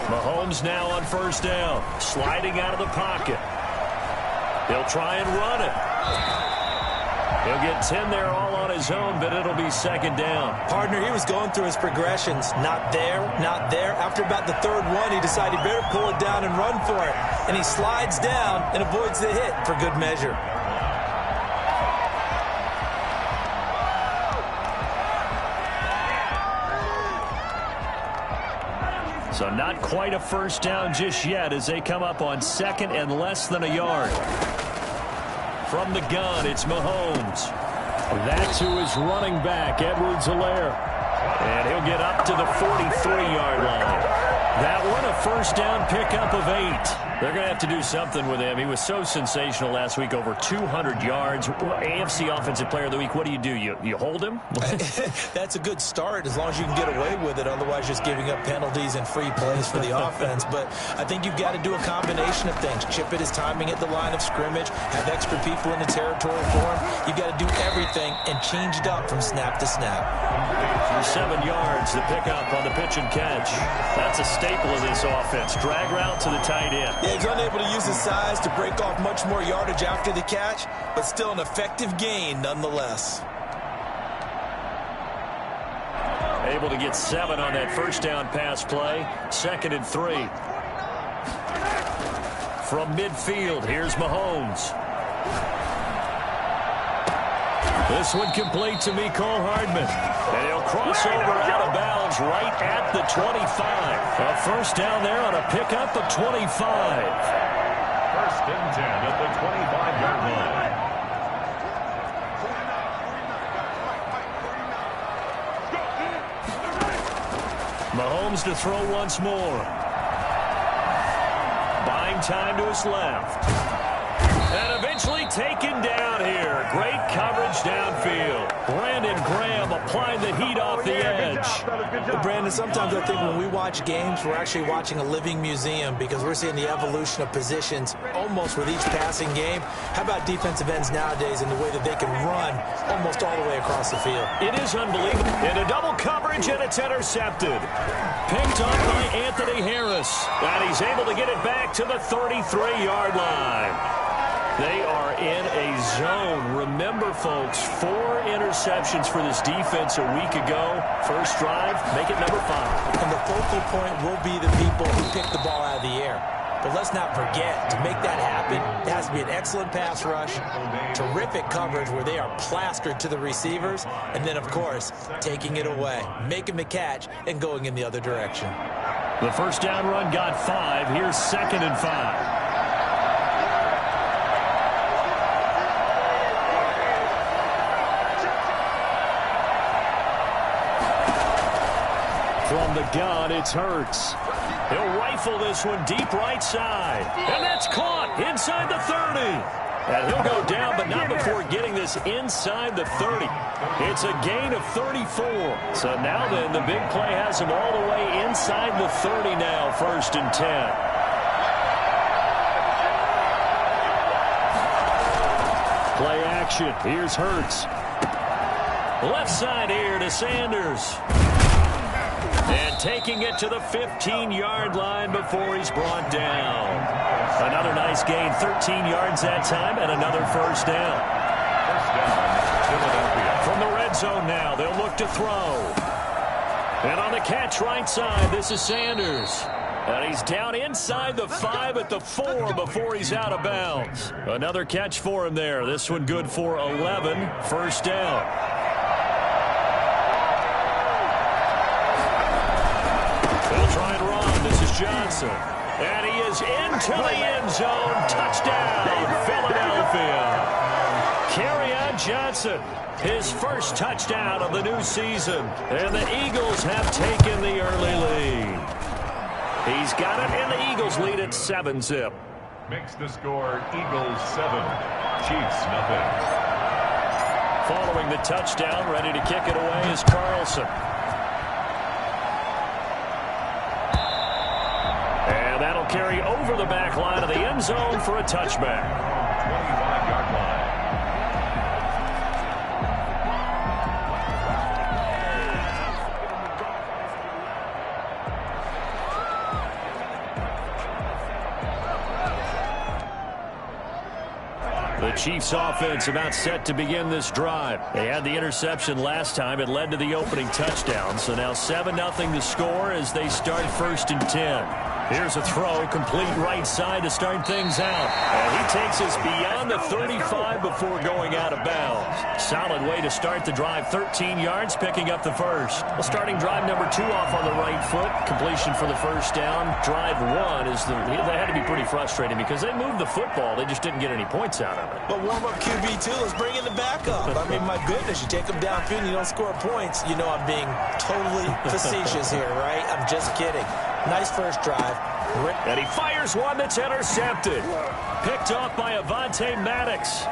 Mahomes now on first down, sliding out of the pocket. He'll try and run it. He'll get 10 there all on his own, but it'll be second down. Partner, he was going through his progressions. Not there, not there. After about the third one, he decided he better pull it down and run for it. And he slides down and avoids the hit for good measure. So not quite a first down just yet as they come up on second and less than a yard. From the gun, it's Mahomes. That's who is running back, Edwards-Helaire. And he'll get up to the 43-yard line. That one a first down pickup of 8. They're going to have to do something with him. He was so sensational last week, over 200 yards. AFC Offensive Player of the Week, what do? You hold him? That's a good start as long as you can get away with it. Otherwise, just giving up penalties and free plays for the offense. But I think you've got to do a combination of things. Chip it his timing at the line of scrimmage. Have extra people in the territory for him. You've got to do everything and change it up from snap to snap. 7 yards, the pickup on the pitch and catch. That's a staple of this offense. Drag route to the tight end. Yeah, he's unable to use his size to break off much more yardage after the catch, but still an effective gain nonetheless. Able to get 7 on that first down pass play. 2nd and 3. From midfield, here's Mahomes. This one complete to Mecole Hardman. And he'll cross over out of bounds right at the 25. A first down there on a pickup of 25. First and 10 at the 25-yard line. Mahomes to throw once more. Buying time to his left. And eventually taken down here. Great coverage downfield. Brandon Graham applying the heat off the edge. Brandon, sometimes I think when we watch games, we're actually watching a living museum because we're seeing the evolution of positions almost with each passing game. How about defensive ends nowadays and the way that they can run almost all the way across the field? It is unbelievable. In a double coverage, and it's intercepted. Picked up by Anthony Harris. And he's able to get it back to the 33-yard line. They are in a zone. Remember, folks, 4 interceptions for this defense a week ago. First drive, make it number 5. And the focal point will be the people who pick the ball out of the air. But let's not forget, to make that happen, it has to be an excellent pass rush, terrific coverage where they are plastered to the receivers, and then, of course, taking it away, making the catch, and going in the other direction. The first down run got 5. Here's 2nd and 5. From the gun, it's Hurts. He'll rifle this one deep right side. And that's caught inside the 30. And he'll go down, but not before getting this inside the 30. It's a gain of 34. So now then, the big play has him all the way inside the 30 now, 1st and 10. Play action. Here's Hurts. Left side here to Sanders. And taking it to the 15-yard line before he's brought down. Another nice gain, 13 yards that time, and another first down. First down, Philadelphia. From the red zone now, they'll look to throw. And on the catch right side, this is Sanders. And he's down inside the 5 at the 4 before he's out of bounds. Another catch for him there. This one good for 11, first down. Try and run. This is Johnson. And he is into the end zone. Touchdown, Philadelphia. Kerryon Johnson, his first touchdown of the new season. And the Eagles have taken the early lead. He's got it, and the Eagles lead at 7-zip. Makes the score Eagles 7, Chiefs nothing. Following the touchdown, ready to kick it away is Carlson. And that'll carry over the back line of the end zone for a touchback. 25-yard line. The Chiefs offense about set to begin this drive. They had the interception last time. It led to the opening touchdown. So now 7-0 to score as they start 1st and 10. Here's a throw, complete right side to start things out. And he takes us beyond the 35 before going out of bounds. Solid way to start the drive, 13 yards, picking up the first. Well, starting drive number 2 off on the right foot. Completion for the first down. Drive 1 is they had to be pretty frustrating because they moved the football. They just didn't get any points out of it. But warm-up QB2, let's bring in the backup. I mean, my goodness, you take them downfield and you don't score points. You know I'm being totally facetious here, right? I'm just kidding. Nice first drive. And he fires one that's intercepted. Picked off by Avonte Maddox.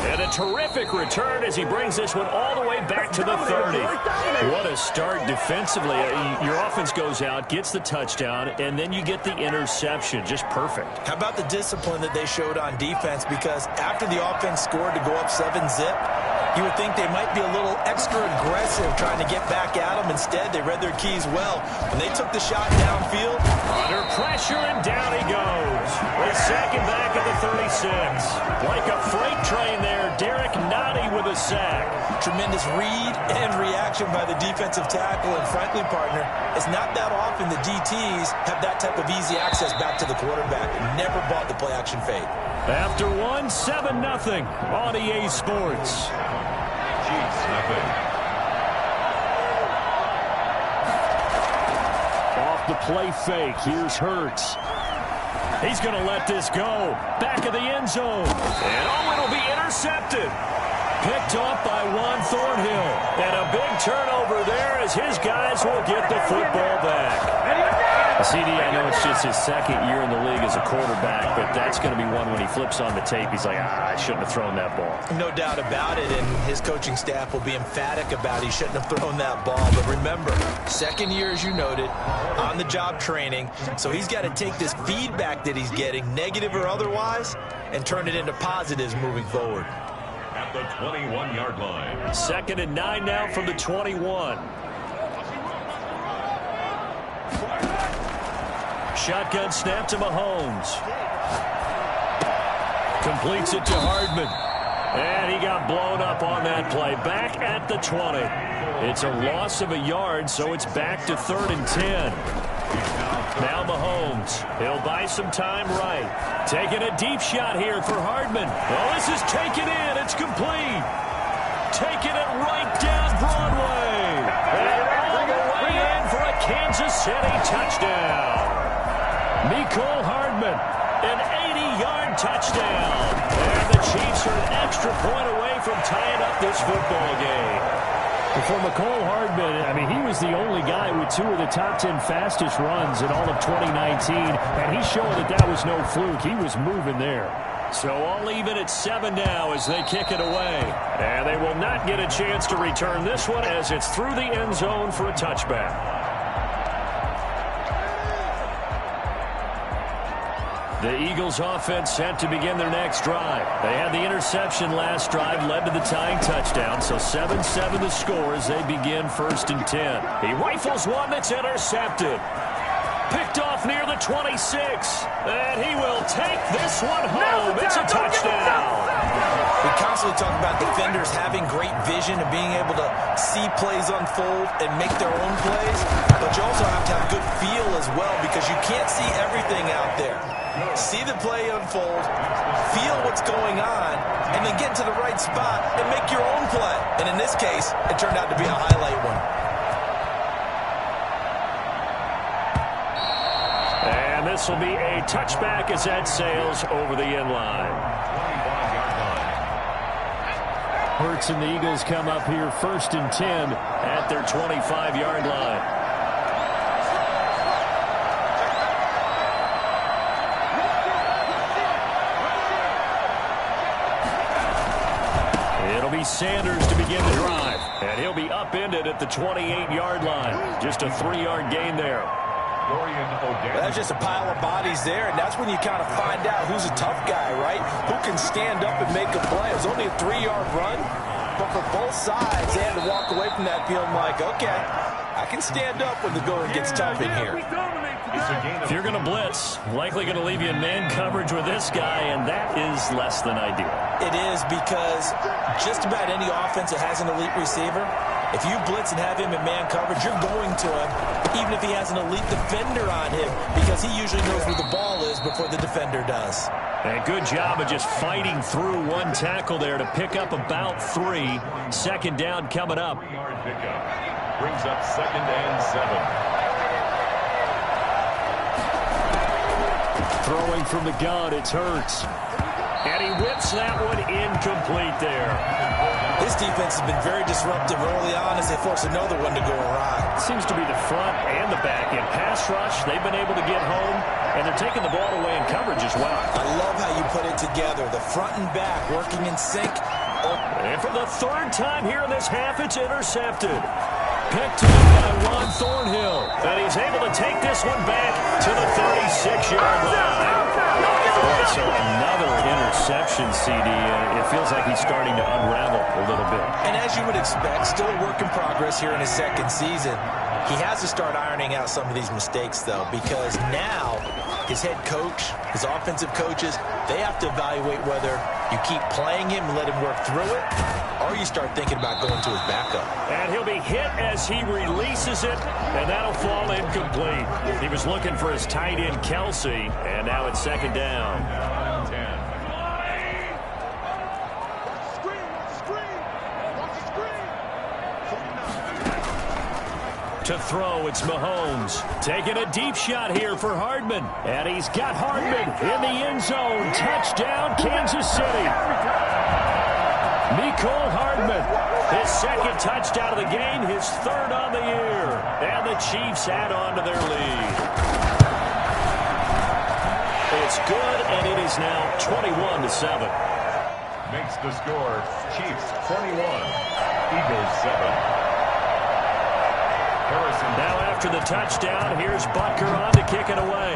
And a terrific return as he brings this one all the way back to the 30. What a start defensively. Your offense goes out, gets the touchdown, and then you get the interception. Just perfect. How about the discipline that they showed on defense? Because after the offense scored to go up 7-zip, you would think they might be a little extra aggressive trying to get back at them. Instead, they read their keys well. When they took the shot downfield, under pressure, and down he goes. With second back at the 36. Like a freight train there, Derek Nottie with a sack. Tremendous read and reaction by the defensive tackle. And frankly, partner, it's not that often the DTs have that type of easy access back to the quarterback. Never bought the play-action fade. After 7-0 on EA Sports. Off the play fake, here's Hurts. He's going to let this go. Back of the end zone. And it'll be intercepted. Picked off by Juan Thornhill. And a big turnover there as his guys will get the football back. CD, I know it's just his second year in the league as a quarterback, but that's going to be one when he flips on the tape. He's like, I shouldn't have thrown that ball. No doubt about it, and his coaching staff will be emphatic about he shouldn't have thrown that ball. But remember, second year, as you noted, on-the-job training, so he's got to take this feedback that he's getting, negative or otherwise, and turn it into positives moving forward. At the 21-yard line. 2nd and 9 now from the 21. Shotgun snap to Mahomes. Completes it to Hardman. And he got blown up on that play. Back at the 20. It's a loss of a yard, so it's back to 3rd and 10. Now Mahomes. He'll buy some time right. Taking a deep shot here for Hardman. Well, this is taken in. It's complete. Taking it right down Broadway. And all the way in for a Kansas City touchdown. Mecole Hardman, an 80-yard touchdown. And the Chiefs are an extra point away from tying up this football game. For Mecole Hardman, I mean, he was the only guy with 2 of the top 10 fastest runs in all of 2019, and he's showing that was no fluke. He was moving there. So all even at 7 now as they kick it away. And they will not get a chance to return this one as it's through the end zone for a touchback. The Eagles offense set to begin their next drive. They had the interception last drive, led to the tying touchdown, so 7-7 the score as they begin 1st and 10. He rifles one that's intercepted. Picked off near the 26, and he will take this one home. It's a touchdown. We constantly talk about defenders having great vision and being able to see plays unfold and make their own plays, but you also have to have good feel as well because you can't see everything out there. See the play unfold, feel what's going on, and then get to the right spot and make your own play. And in this case, it turned out to be a highlight one. And this will be a touchback as that sails over the end line. Hurts and the Eagles come up here 1st and 10 at their 25-yard line. It'll be Sanders to begin the drive, and he'll be upended at the 28-yard line. Just a 3-yard gain there. That's just a pile of bodies there, and that's when you kind of find out who's a tough guy, right? Who can stand up and make a play. It was only a 3-yard run, but for both sides, they had to walk away from that feeling like, okay, I I can stand up when the going gets tough in here. If you're going to blitz, likely going to leave you in man coverage with this guy, and that is less than ideal. It is, because just about any offense that has an elite receiver, if you blitz and have him in man coverage, you're going to him, even if he has an elite defender on him, because he usually knows where the ball is before the defender does. And good job of just fighting through one tackle there to pick up about 3. Second down coming up. Brings up 2nd and 7. Throwing from the gun, it's Hurts. And he whips that one incomplete there. This defense has been very disruptive early on as they force another one to go awry. Seems to be the front and the back end. Pass rush, they've been able to get home, and they're taking the ball away in coverage as well. I love how you put it together. The front and back working in sync. And for the 3rd time here in this half, it's intercepted. Picked up by Juan Thornhill. And he's able to take this one back to the 36-yard line. So another interception, CD. It feels like he's starting to unravel a little bit. And as you would expect, still a work in progress here in his 2nd season. He has to start ironing out some of these mistakes, though, because now his head coach, his offensive coaches, they have to evaluate whether you keep playing him and let him work through it, or you start thinking about going to his backup. And he'll be hit as he releases it, and that'll fall incomplete. He was looking for his tight end, Kelsey, and now it's 2nd down. To throw, it's Mahomes. Taking a deep shot here for Hardman. And he's got Hardman in the end zone. Touchdown, Kansas City. Mecole Hardman, his 2nd touchdown of the game, his 3rd on the year. And the Chiefs add on to their lead. It's good, and it is now 21-7. Makes the score Chiefs 21, Eagles 7. Now after the touchdown, here's Butker on to kick it away.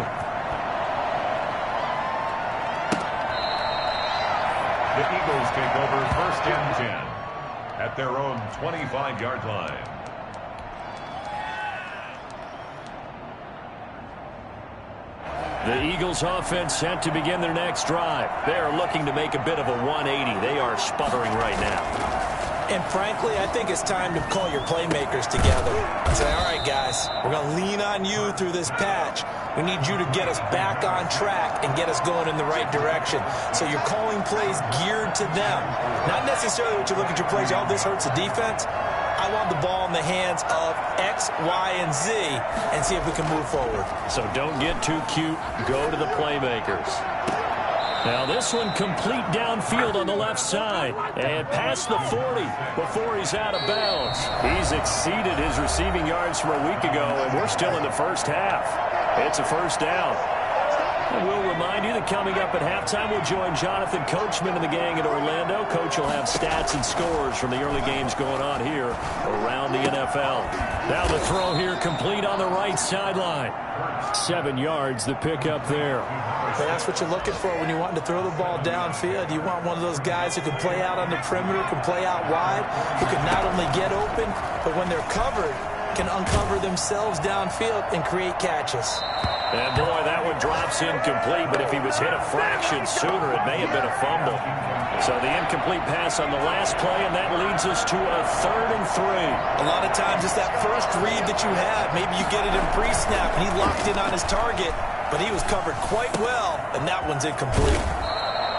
The Eagles take over 1st and 10 at their own 25-yard line. The Eagles offense set to begin their next drive. They are looking to make a bit of a 180. They are sputtering right now. And frankly, I think it's time to call your playmakers together and say, all right, guys, we're going to lean on you through this patch. We need you to get us back on track and get us going in the right direction. So you're calling plays geared to them. Not necessarily what you look at your plays, oh, this hurts the defense. I want the ball in the hands of X, Y, and Z and see if we can move forward. So don't get too cute. Go to the playmakers. Now this one complete downfield on the left side and past the 40 before he's out of bounds. He's exceeded his receiving yards from a week ago, and we're still in the 1st half. It's a 1st down. And we'll remind you that coming up at halftime, we'll join Jonathan Coachman and the gang at Orlando. Coach will have stats and scores from the early games going on here around the NFL. Now the throw here complete on the right sideline. 7 yards, the pickup there. That's what you're looking for when you want to throw the ball downfield. You want one of those guys who can play out on the perimeter, can play out wide, who can not only get open, but when they're covered, can uncover themselves downfield and create catches. And boy, that one drops incomplete, but if he was hit a fraction sooner, it may have been a fumble. So the incomplete pass on the last play, and that leads us to a 3rd and 3. A lot of times it's that first read that you have. Maybe you get it in pre-snap, and he locked in on his target, but he was covered quite well, and that one's incomplete.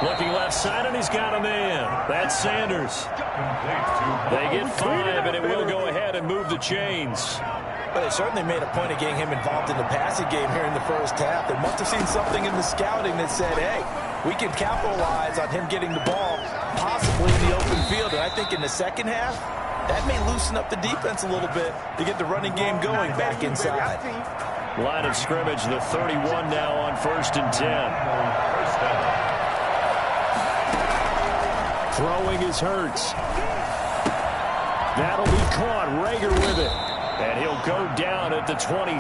Looking left side, and he's got a man. That's Sanders. They get 5, and it will go ahead and move the chains. But they certainly made a point of getting him involved in the passing game here in the 1st half. They must have seen something in the scouting that said, hey, we can capitalize on him getting the ball possibly in the open field. And I think in the 2nd half, that may loosen up the defense a little bit to get the running game going back inside. Line of scrimmage, the 31 now on 1st and 10. Throwing is Hurts. That'll be caught. Rager with it. And he'll go down at the 26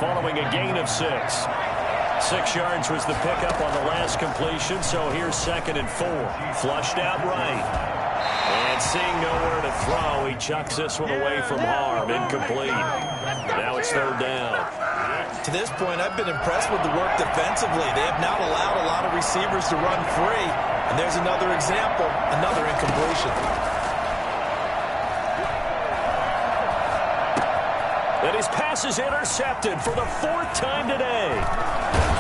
following a gain of 6. 6 yards was the pickup on the last completion, so here's 2nd and 4. Flushed out right. And seeing nowhere to throw, he chucks this one away from harm. Incomplete. Now it's third down. To this point, I've been impressed with the work defensively. They have not allowed a lot of receivers to run free. And there's another example, another incompletion. And his pass is intercepted for the fourth time today.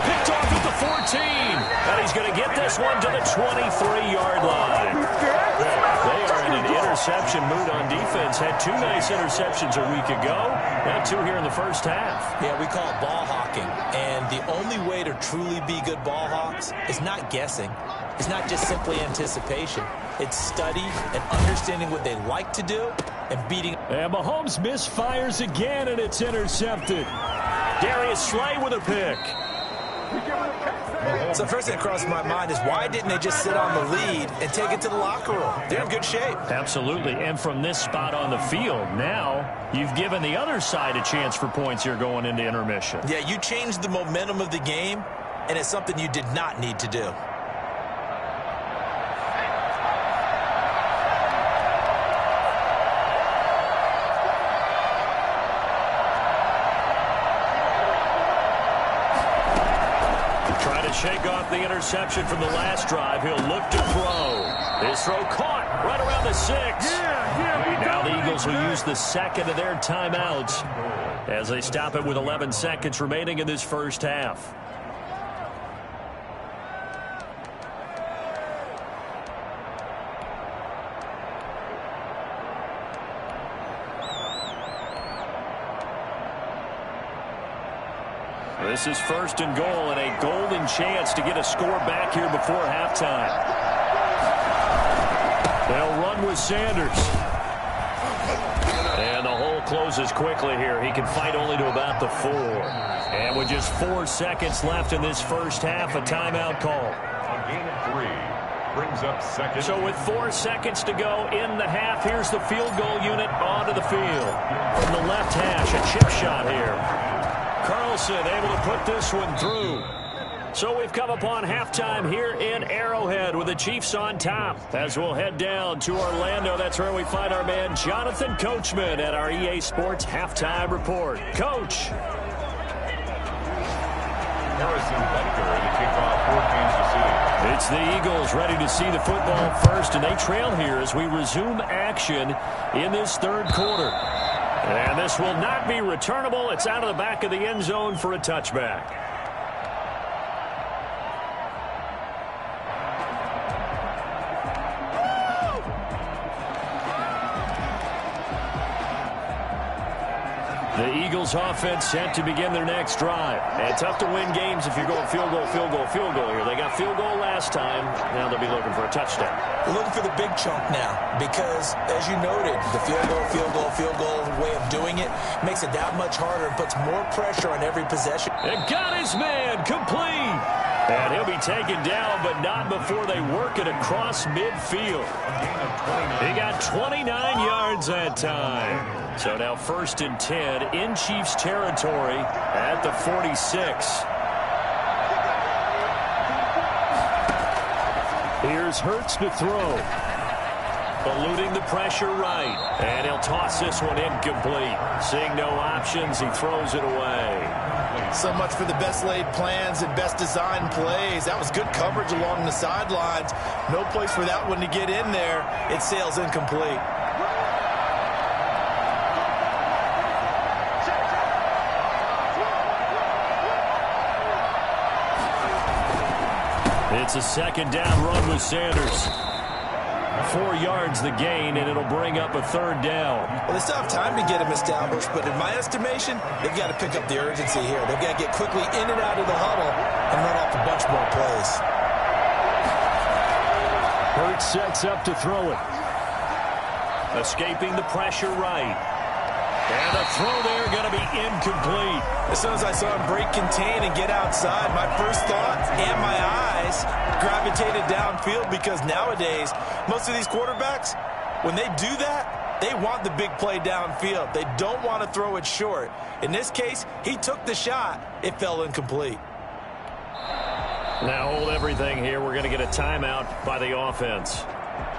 Picked off at the 14. And he's going to get this one to the 23-yard line. They are in an interception mood on defense. Had two nice interceptions a week ago. Now two here in the first half. Yeah, we call it ball hawking. And the only way to truly be good ball hawks is not guessing. It's not just simply anticipation. It's study and understanding what they like to do and beating. And Mahomes misfires again, and it's intercepted. Darius Slay with a pick. So first thing that crosses my mind is why didn't they just sit on the lead and take it to the locker room? They're in good shape. Absolutely, and from this spot on the field, now you've given the other side a chance for points here going into intermission. Yeah, you changed the momentum of the game, and it's something you did not need to do. Shake off the interception from the last drive. He'll look to throw. His throw caught right around the 6. Now the Eagles will use the second of their timeouts as they stop it with 11 seconds remaining in this first half. This is first and goal and a golden chance to get a score back here before halftime. They'll run with Sanders. And the hole closes quickly here. He can fight only to about the 4. And with just 4 seconds left in this first half, a timeout call. A gain of 3 brings up second. So with 4 seconds to go in the half, here's the field goal unit onto the field. From the left hash, a chip shot here. Carlson able to put this one through. So we've come upon halftime here in Arrowhead with the Chiefs on top. As we'll head down to Orlando, that's where we find our man Jonathan Coachman at our EA Sports Halftime Report. Coach. Harrison Butker to kick off for Kansas City. It's the Eagles ready to see the football first, and they trail here as we resume action in this third quarter. And this will not be returnable. It's out of the back of the end zone for a touchback. The Eagles offense set to begin their next drive. And tough to win games if you're going field goal, field goal, field goal here. They got field goal last time. Now they'll be looking for a touchdown. They're looking for the big chunk now because, as you noted, the field goal way of doing it makes it that much harder and puts more pressure on every possession. And got his man complete. And he'll be taken down, but not before they work it across midfield. He got 29 yards that time. So now first and 10 in Chiefs territory at the 46. Here's Hurts to throw. Eluding the pressure right. And he'll toss this one incomplete. Seeing no options, he throws it away. So much for the best laid plans and best designed plays. That was good coverage along the sidelines. No place for that one to get in there. It sails incomplete. It's a second down run with Sanders. 4 yards the gain, and it'll bring up a third down. Well, they still have time to get him established, but in my estimation, they've got to pick up the urgency here. They've got to get quickly in and out of the huddle and run off a bunch more plays. Hurts sets up to throw it. Escaping the pressure right. And the throw there going to be incomplete. As soon as I saw him break contain and get outside, my first thought and my eyes gravitated downfield because nowadays, most of these quarterbacks, when they do that, they want the big play downfield. They don't want to throw it short. In this case, he took the shot. It fell incomplete. Now hold everything here. We're going to get a timeout by the offense.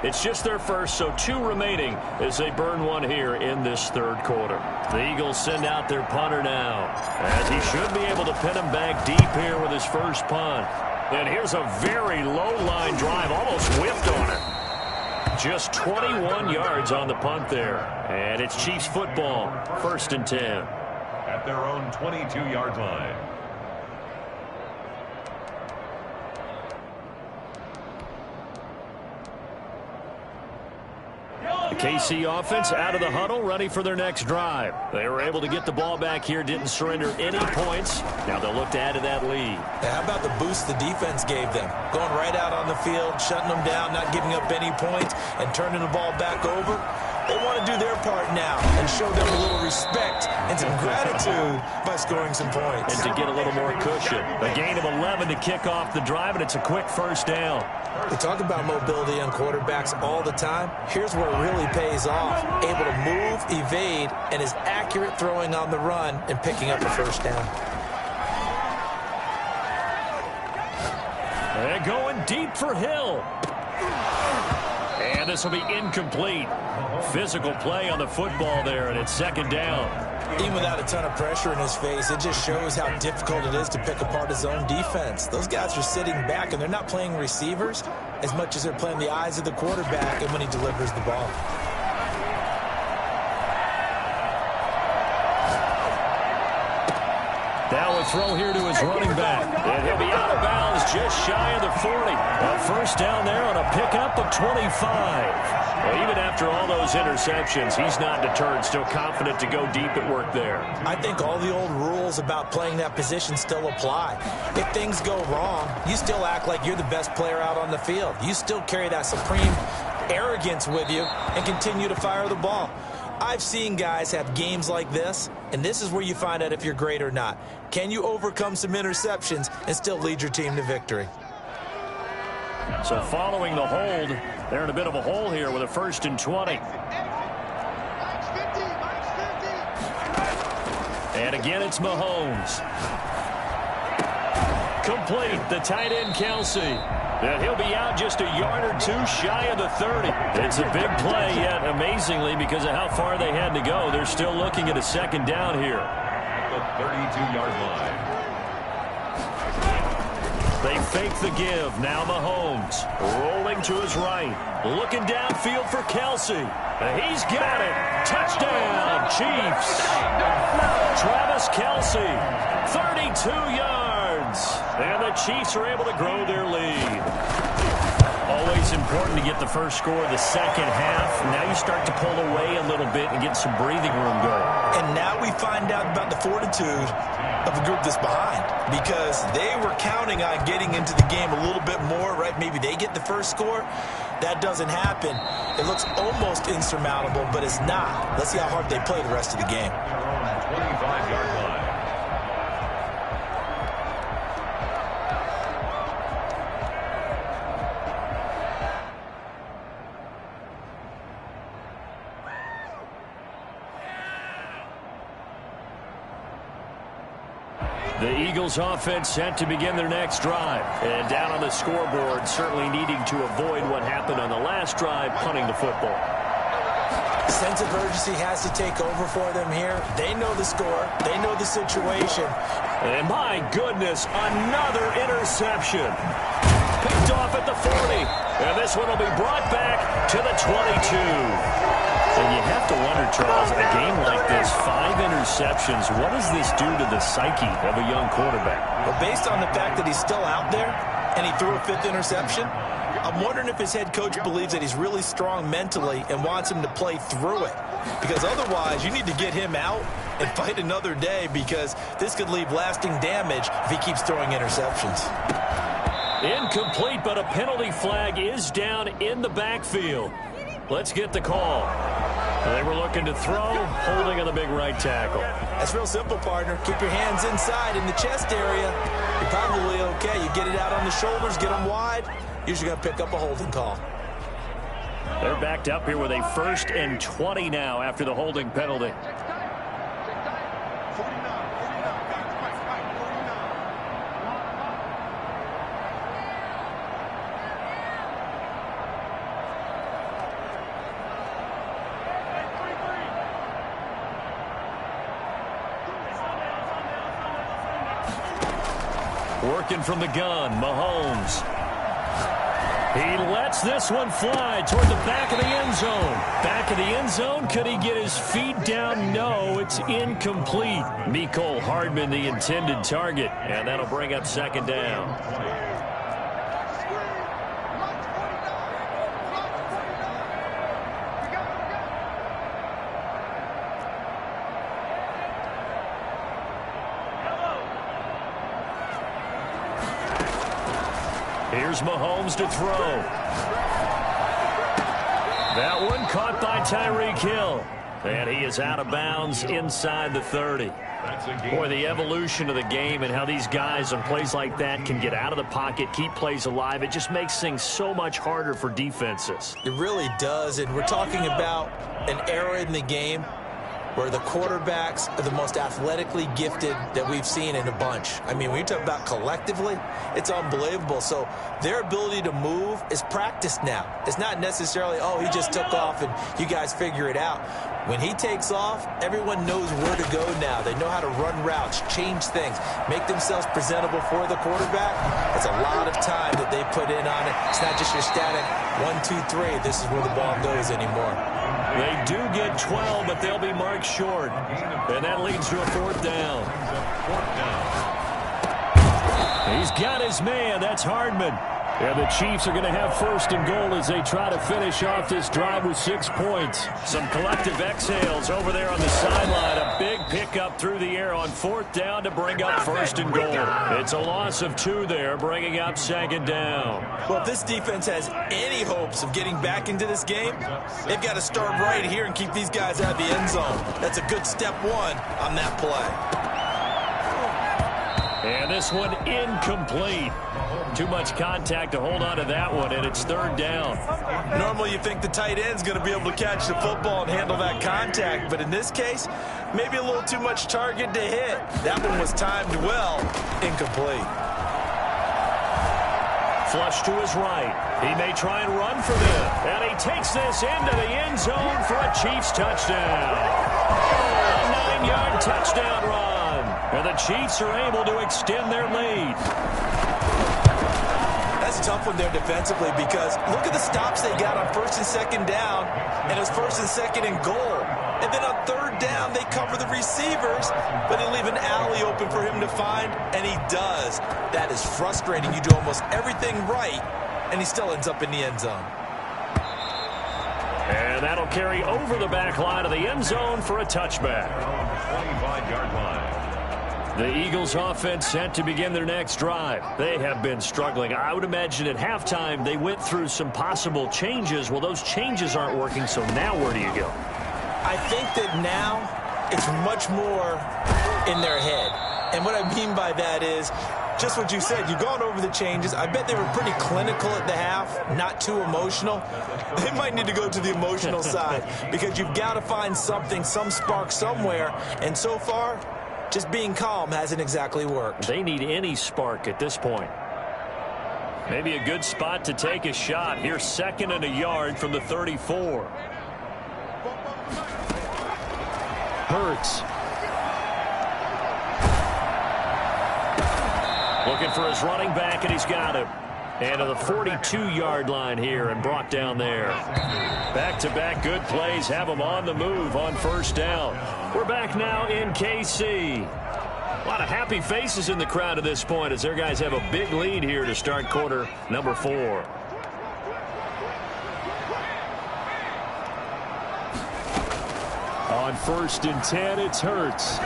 It's just their first, so 2 remaining as they burn one here in this third quarter. The Eagles send out their punter now, as he should be able to pin him back deep here with his first punt. And here's a very low-line drive, almost whipped on it. Just 21 yards on the punt there. And it's Chiefs football, 1st and 10. At their own 22-yard line. The KC offense out of the huddle, ready for their next drive. They were able to get the ball back here, didn't surrender any points. Now they'll look to add to that lead. How about the boost the defense gave them? Going right out on the field, shutting them down, not giving up any points, and turning the ball back over. They want to do their part now and show them a little respect and some gratitude by scoring some points. And to get a little more cushion. A gain of 11 to kick off the drive, and it's a quick first down. We talk about mobility on quarterbacks all the time. Here's where it really pays off. Able to move, evade, and is accurate throwing on the run and picking up a first down. And going deep for Hill. And this will be incomplete. Physical play on the football there, and it's 2nd down. Even without a ton of pressure in his face, it just shows how difficult it is to pick apart his own defense. Those guys are sitting back, and they're not playing receivers as much as they're playing the eyes of the quarterback and when he delivers the ball. Now a throw here to his running back. And he'll be out of bounds just shy of the 40. A first down there on a pickup of 25. Well, even after all those interceptions, he's not deterred, still confident to go deep at work there. I think all the old rules about playing that position still apply. If things go wrong, you still act like you're the best player out on the field. You still carry that supreme arrogance with you and continue to fire the ball. I've seen guys have games like this, and this is where you find out if you're great or not. Can you overcome some interceptions and still lead your team to victory? So following the hold, they're in a bit of a hole here with a 1st and 20. And again, it's Mahomes. Complete, the tight end, Kelsey. And he'll be out just a yard or 2 shy of the 30. It's a big play, yet amazingly, because of how far they had to go, they're still looking at a 2nd down here. At the 32-yard line. They fake the give. Now Mahomes rolling to his right. Looking downfield for Kelsey. He's got it. Touchdown, Chiefs. Travis Kelsey, 32 yards. And the Chiefs are able to grow their lead. Always important to get the first score of the second half. Now you start to pull away a little bit and get some breathing room going. And now we find out about the fortitude of the group that's behind, because they were counting on getting into the game a little bit more, right? Maybe they get the first score. That doesn't happen. It looks almost insurmountable, but it's not. Let's see how hard they play the rest of the game. 25-yard line. The Eagles offense set to begin their next drive. And down on the scoreboard, certainly needing to avoid what happened on the last drive, punting the football. Sense of urgency has to take over for them here. They know the score. They know the situation. And my goodness, another interception. Picked off at the 40. And this one will be brought back to the 22. And you have to wonder, Charles, a game like this, 5 interceptions, what does this do to the psyche of a young quarterback? Well, based on the fact that he's still out there and he threw a 5th interception, I'm wondering if his head coach believes that he's really strong mentally and wants him to play through it. Because otherwise, you need to get him out and fight another day, because this could leave lasting damage if he keeps throwing interceptions. Incomplete, but a penalty flag is down in the backfield. Let's get the call. They were looking to throw, holding on the big right tackle. That's real simple, partner. Keep your hands inside in the chest area. You're probably okay. You get it out on the shoulders, get them wide. Usually going to pick up a holding call. They're backed up here with a 1st and 20 now after the holding penalty. Working from the gun, Mahomes. He lets this one fly toward the back of the end zone. Back of the end zone. Could he get his feet down? No, it's incomplete. Mecole Hardman, the intended target, and that'll bring up second down. Here's Mahomes to throw. That one caught by Tyreek Hill. And he is out of bounds inside the 30. Boy, the evolution of the game and how these guys on plays like that can get out of the pocket, keep plays alive, it just makes things so much harder for defenses. It really does, and we're talking about an era in the game where the quarterbacks are the most athletically gifted that we've seen in a bunch. I mean, when you talk about collectively, it's unbelievable. So their ability to move is practiced now. It's not necessarily, oh, he just took off and you guys figure it out. When he takes off, everyone knows where to go now. They know how to run routes, change things, make themselves presentable for the quarterback. It's a lot of time that they put in on it. It's not just your static 1, 2, 3. This is where the ball goes anymore. They do get 12, but they'll be marked short. And that leads to a fourth down. He's got his man. That's Hardman. And the Chiefs are going to have first and goal as they try to finish off this drive with 6 points. Some collective exhales over there on the sideline. A big pickup through the air on fourth down to bring up first and goal. It's a loss of 2 there, bringing up second down. Well, if this defense has any hopes of getting back into this game, they've got to start right here and keep these guys out of the end zone. That's a good step 1 on that play. And this one incomplete. Too much contact to hold on to that one, and it's third down. Normally you think the tight end's going to be able to catch the football and handle that contact, but in this case, maybe a little too much target to hit. That one was timed well, incomplete. Flush to his right. He may try and run for them, and he takes this into the end zone for a Chiefs touchdown. A 9-yard touchdown run, and the Chiefs are able to extend their lead. That's a tough one there defensively because look at the stops they got on first and second down, and it's first and second and goal. And then on third down, they cover the receivers, but they leave an alley open for him to find, and he does. That is frustrating. You do almost everything right, and he still ends up in the end zone. And that'll carry over the back line of the end zone for a touchback. 25-yard line. The Eagles offense set to begin their next drive. They have been struggling. I would imagine at halftime they went through some possible changes. Well, those changes aren't working, so now where do you go? I think that now it's much more in their head. And what I mean by that is just what you said. You've gone over the changes. I bet they were pretty clinical at the half, not too emotional. They might need to go to the emotional side because you've got to find something, some spark somewhere. And so far, just being calm hasn't exactly worked. They need any spark at this point. Maybe a good spot to take a shot. Here's second and a yard from the 34. Hurts. Looking for his running back, and he's got him. And to the 42-yard line here and brought down there. Back-to-back good plays have him on the move on first down. We're back now in KC. A lot of happy faces in the crowd at this point as their guys have a big lead here to start quarter number 4. On first and 10, it's Hurts.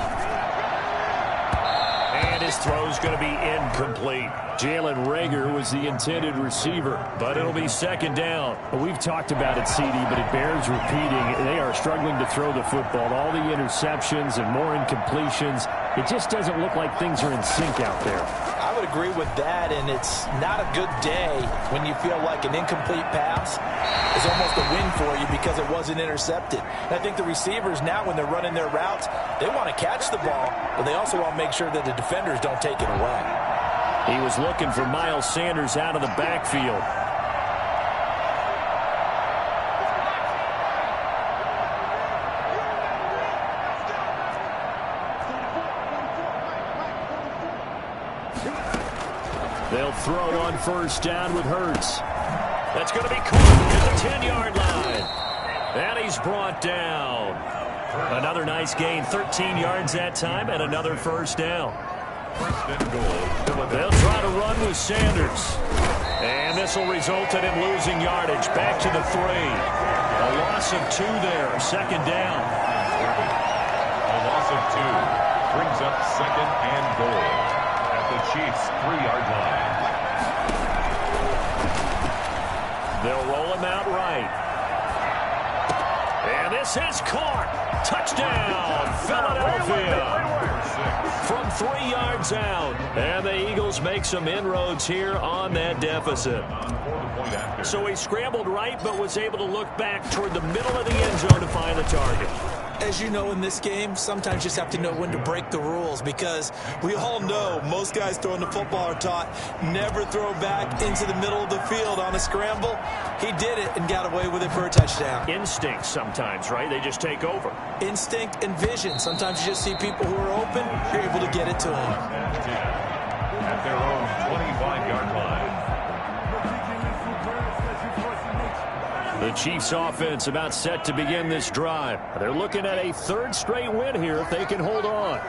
And his throw's going to be incomplete. Jalen Reagor was the intended receiver, but it'll be second down. Well, we've talked about it, CD, but it bears repeating. They are struggling to throw the football. All the interceptions and more incompletions. It just doesn't look like things are in sync out there. I would agree with that, and it's not a good day when you feel like an incomplete pass is almost a win for you because it wasn't intercepted. And I think the receivers now, when they're running their routes, they want to catch the ball, but they also want to make sure that the defenders don't take it away. He was looking for Miles Sanders out of the backfield. They'll throw on first down with Hurts. That's going to be caught at the 10-yard line. And he's brought down. Another nice gain, 13 yards that time, and another first down. They'll try to run with Sanders. And this will result in him losing yardage. Back to the 3. A loss of 2 there, second down. A loss of 2 brings up second and goal at the Chiefs' 3-yard line. They'll roll him out right. And this is caught. Touchdown, Philadelphia. From 3 yards out. And the Eagles make some inroads here on that deficit. So he scrambled right, but was able to look back toward the middle of the end zone to find the target. As you know, in this game, sometimes you just have to know when to break the rules, because we all know most guys throwing the football are taught never throw back into the middle of the field on a scramble. He did it and got away with it for a touchdown. Instinct sometimes, right? They just take over. Instinct and vision. Sometimes you just see people who are open, you're able to get it to them. At their own 25-yard line. The Chiefs offense about set to begin this drive. They're looking at a 3rd straight win here if they can hold on.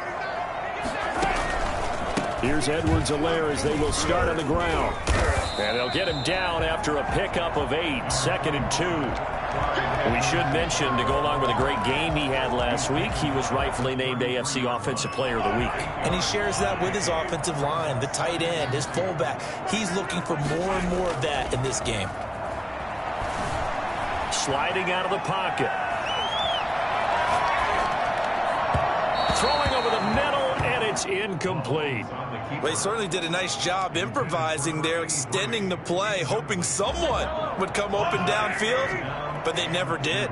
Here's Edwards-Helaire as they will start on the ground. And they'll get him down after a pickup of 8, 2nd and 2. We should mention, to go along with a great game he had last week, he was rightfully named AFC Offensive Player of the Week. And he shares that with his offensive line, the tight end, his fullback. He's looking for more and more of that in this game. Sliding out of the pocket. Throwing over the middle, and it's incomplete. Well, he certainly did a nice job improvising there, extending the play, hoping someone would come open downfield, but they never did.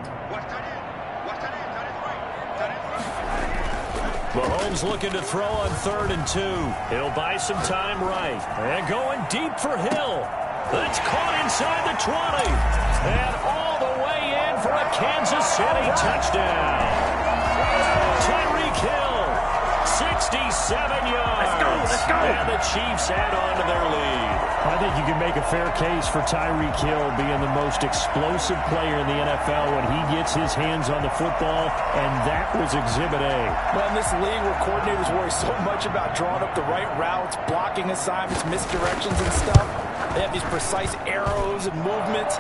Mahomes looking to throw on 3rd and 2. He'll buy some time right. And going deep for Hill. That's caught inside the 20. And all the way in for a Kansas City touchdown. Tyreek Hill, 67 yards. Let's go. And the Chiefs add on to their lead. I think you can make a fair case for Tyreek Hill being the most explosive player in the NFL when he gets his hands on the football, and that was Exhibit A. Well, in this league where coordinators worry so much about drawing up the right routes, blocking assignments, misdirections and stuff, they have these precise arrows and movements.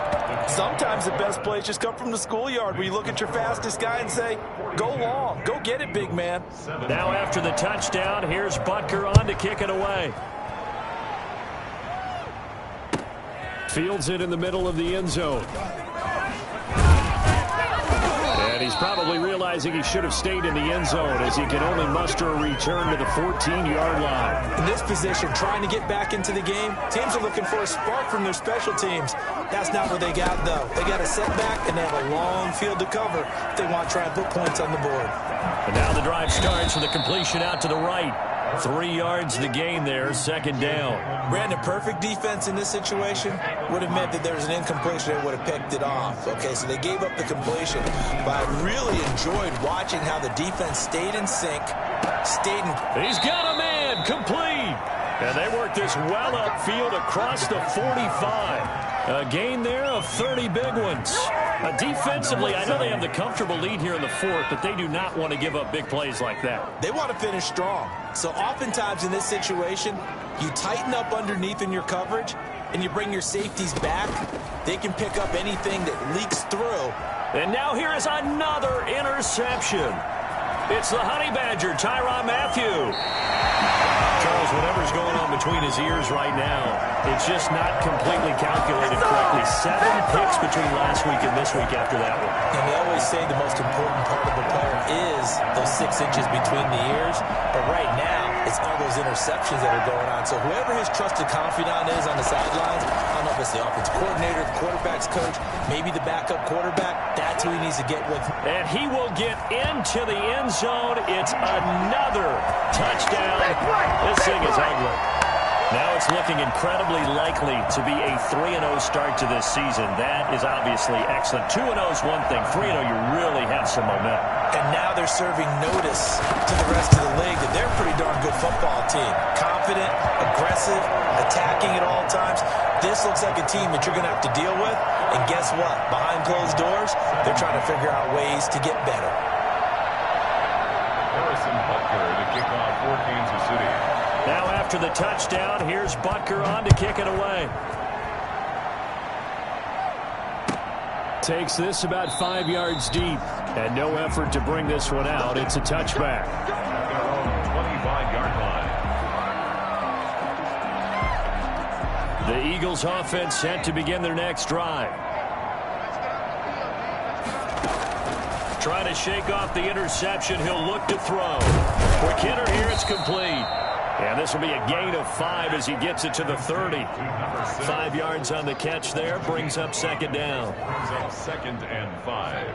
Sometimes the best plays just come from the schoolyard where you look at your fastest guy and say, go long, go get it, big man. Now after the touchdown, here's Butker on to kick it away. Fields it in the middle of the end zone. And he's probably realizing he should have stayed in the end zone as he can only muster a return to the 14-yard line. In this position, trying to get back into the game, teams are looking for a spark from their special teams. That's not what they got, though. They got a setback, and they have a long field to cover if they want to try and put points on the board. And now the drive starts with a completion out to the right. 3 yards the gain there, 2nd down. Brandon, perfect defense in this situation would have meant that there was an incompletion that would have picked it off. Okay, so they gave up the completion. But I really enjoyed watching how the defense stayed in sync, He's got a man, complete. And they worked this well upfield across the 45. A gain there of 30 big ones. Defensively, I know they have the comfortable lead here in the 4th, but they do not want to give up big plays like that. They want to finish strong. So oftentimes in this situation, you tighten up underneath in your coverage, and you bring your safeties back. They can pick up anything that leaks through. And now here is another interception. It's the Honey Badger, Tyrann Mathieu. Charles, whatever's going on between his ears right now, it's just not completely calculated correctly. 7 picks between last week and this week after that one. And they always say the most important part of a player is those 6 inches between the ears. But right now, it's all those interceptions that are going on. So whoever his trusted confidant is on the sidelines, I don't know if it's the offensive coordinator, the quarterback's coach, maybe the backup quarterback, that's who he needs to get with. And he will get into the end zone. It's another touchdown. This thing is ugly. Now it's looking incredibly likely to be a 3-0 start to this season. That is obviously excellent. 2-0 is one thing. 3-0, you really have some momentum. And now they're serving notice to the rest of the league that they're a pretty darn good football team. Confident, aggressive, attacking at all times. This looks like a team that you're going to have to deal with. And guess what? Behind closed doors, they're trying to figure out ways to get better. Harrison Butker to kick off for Kansas City. Now after the touchdown, here's Butker on to kick it away. Takes this about 5 yards deep. And no effort to bring this one out. It's a touchback. At their own 25-yard line. The Eagles offense set to begin their next drive. Trying to shake off the interception. He'll look to throw. Quick hitter here. It's complete. And this will be a gain of 5 as he gets it to the 30. 5 yards on the catch there. Brings up second down. Brings up 2nd and 5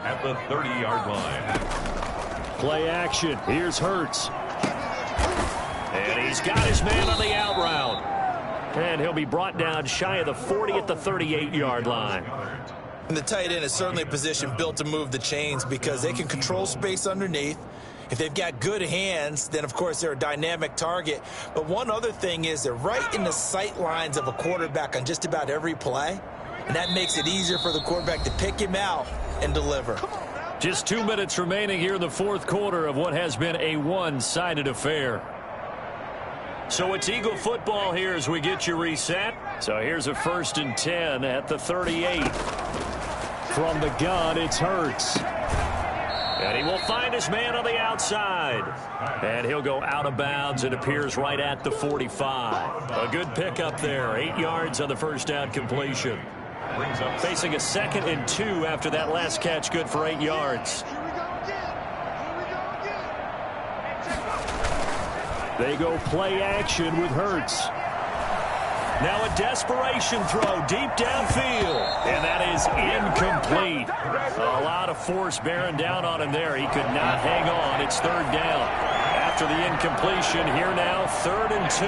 at the 30-yard line. Play action. Here's Hurts. And he's got his man on the out route. And he'll be brought down shy of the 40 at the 38-yard line. And the tight end is certainly a position built to move the chains because they can control space underneath. If they've got good hands, then, of course, they're a dynamic target. But one other thing is they're right in the sight lines of a quarterback on just about every play. And that makes it easier for the quarterback to pick him out and deliver. Just 2 minutes remaining here in the fourth quarter of what has been a one-sided affair. So it's Eagle football here as we get you reset. So here's a 1st and 10 at the 38. From the gun, it's Hurts. And he will find his man on the outside. And he'll go out of bounds. It appears right at the 45. A good pickup there. 8 yards on the first down completion. Facing a 2nd and 2 after that last catch, good for 8 yards. They go play action with Hurts. Now a desperation throw deep downfield. And that is incomplete. A lot of force bearing down on him there. He could not hang on. It's 3rd down. After the incompletion, here now 3rd and 2.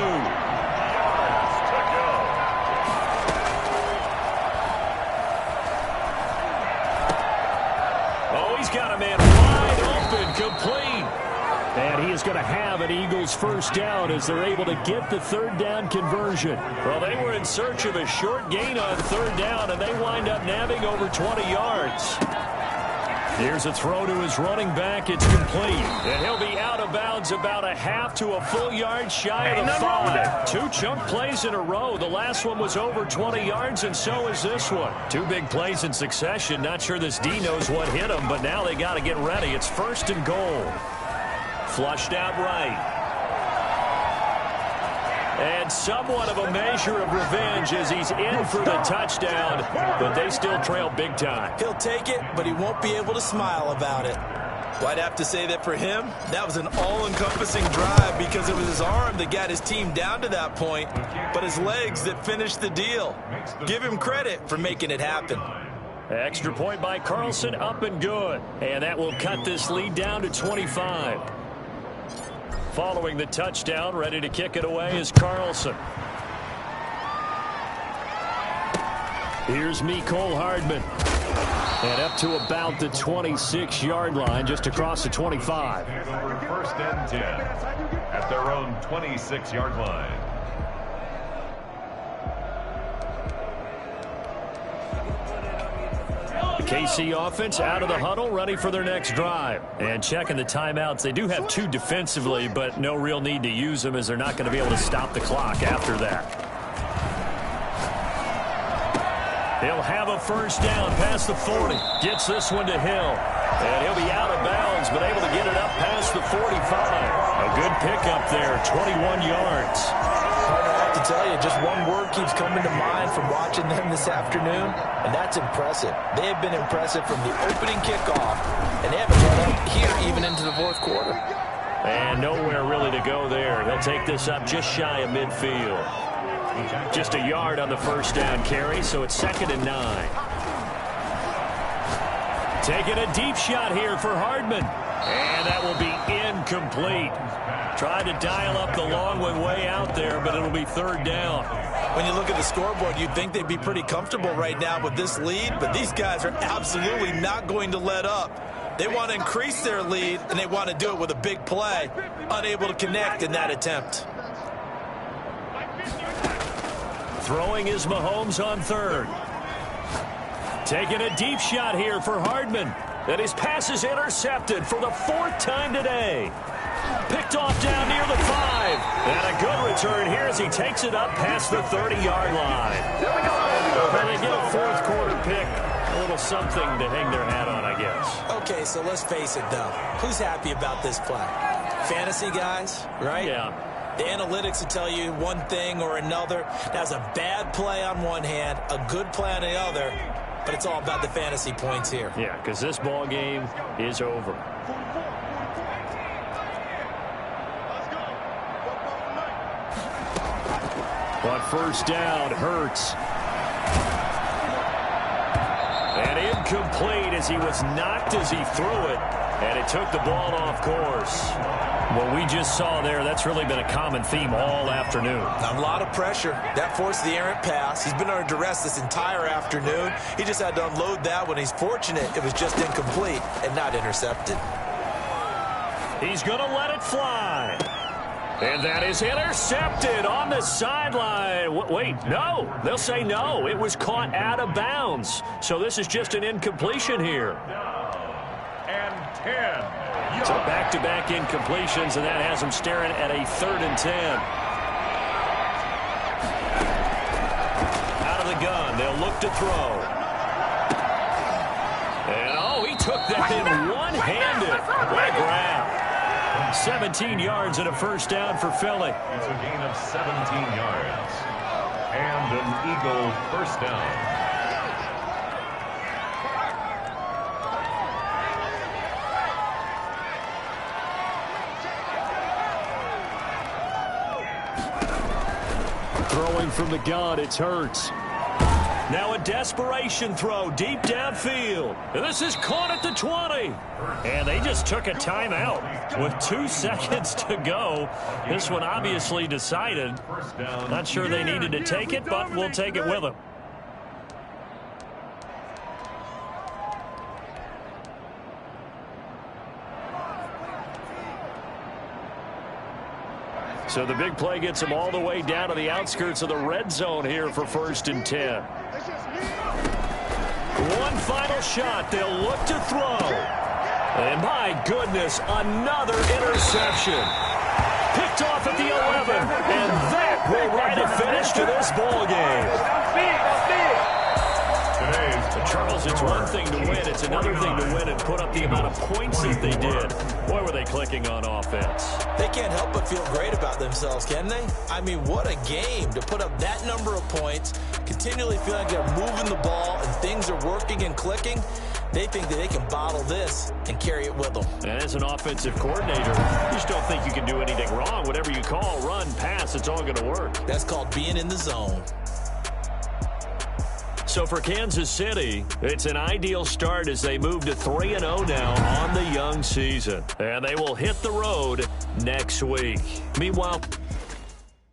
Oh, he's got a man wide open, complete. And he is going to have an Eagles first down as they're able to get the 3rd down conversion. Well, they were in search of a short gain on 3rd down, and they wind up nabbing over 20 yards. Here's a throw to his running back. It's complete. And he'll be out of bounds about a half to a full yard shy of the 5. 2 chunk plays in a row. The last one was over 20 yards, and so is this one. 2 big plays in succession. Not sure this D knows what hit him, but now they got to get ready. It's 1st and goal. Flushed out right. And somewhat of a measure of revenge as he's in for the touchdown, but they still trail big time. He'll take it, but he won't be able to smile about it. Well, I'd have to say that for him, that was an all-encompassing drive because it was his arm that got his team down to that point, but his legs that finished the deal. Give him credit for making it happen. Extra point by Carlson, up and good. And that will cut this lead down to 25. Following the touchdown, ready to kick it away is Carlson. Here's Mecole Hardman. And up to about the 26-yard line, just across the 25. And over 1st and 10 at their own 26-yard line. The KC offense out of the huddle, ready for their next drive. And checking the timeouts. They do have 2 defensively, but no real need to use them as they're not going to be able to stop the clock after that. He'll have a first down past the 40. Gets this one to Hill. And he'll be out of bounds, but able to get it up past the 45. A good pickup there, 21 yards. Partner, I have to tell you, just one word keeps coming to mind from watching them this afternoon, and that's impressive. They have been impressive from the opening kickoff, and they haven't let up here even into the fourth quarter. And nowhere really to go there. He'll take this up just shy of midfield. Just a yard on the first down carry, so it's 2nd and 9. Taking a deep shot here for Hardman. And that will be incomplete. Tried to dial up the long one way out there, but it'll be third down. When you look at the scoreboard, you'd think they'd be pretty comfortable right now with this lead, but these guys are absolutely not going to let up. They want to increase their lead, and they want to do it with a big play. Unable to connect in that attempt. Throwing is Mahomes on third. Taking a deep shot here for Hardman. And his pass is intercepted for the fourth time today. Picked off down near the 5. And a good return here as he takes it up past the 30-yard line. And they get a fourth quarter pick. A little something to hang their hat on, I guess. Okay, so let's face it, though. Who's happy about this play? Fantasy guys, right? Yeah. The analytics will tell you one thing or another. That's a bad play on one hand, a good play on the other, but it's all about the fantasy points here. Yeah, because this ball game is over. On first down, Hurts. And incomplete as he was knocked as he threw it. And it took the ball off course. What we just saw there, that's really been a common theme all afternoon. A lot of pressure. That forced the errant pass. He's been under duress this entire afternoon. He just had to unload that one. He's fortunate it was just incomplete and not intercepted. He's going to let it fly. And that is intercepted on the sideline. Wait, no. They'll say no. It was caught out of bounds. So this is just an incompletion here. And 10. So back-to-back incompletions, and that has them staring at a 3rd and 10. Out of the gun, they'll look to throw. And, oh, he took that in one-handed. What a grab. 17 yards and a first down for Philly. It's a gain of 17 yards. And an Eagle first down. Throwing from the gun, it's Hurts. Now a desperation throw deep downfield. And this is caught at the 20. And they just took a timeout with 2 seconds to go. This one obviously decided. Not sure they needed to take it, but we'll take it with them. So the big play gets them all the way down to the outskirts of the red zone here for 1st and 10. One final shot. They'll look to throw. And my goodness, another interception. Picked off at the 11. And that will write a finish to this ball game. Charles, it's one thing to win. It's another thing to win and put up the amount of points that they did. Boy, were they clicking on offense. They can't help but feel great about themselves, can they? I mean, what a game to put up that number of points, continually feel like they're moving the ball and things are working and clicking. They think that they can bottle this and carry it with them. And as an offensive coordinator, you just don't think you can do anything wrong. Whatever you call, run, pass, it's all going to work. That's called being in the zone. So for Kansas City, it's an ideal start as they move to 3-0 now on the young season. And they will hit the road next week. Meanwhile,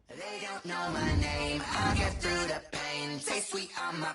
they don't know my name. I'll get through the pain. Stay sweet on my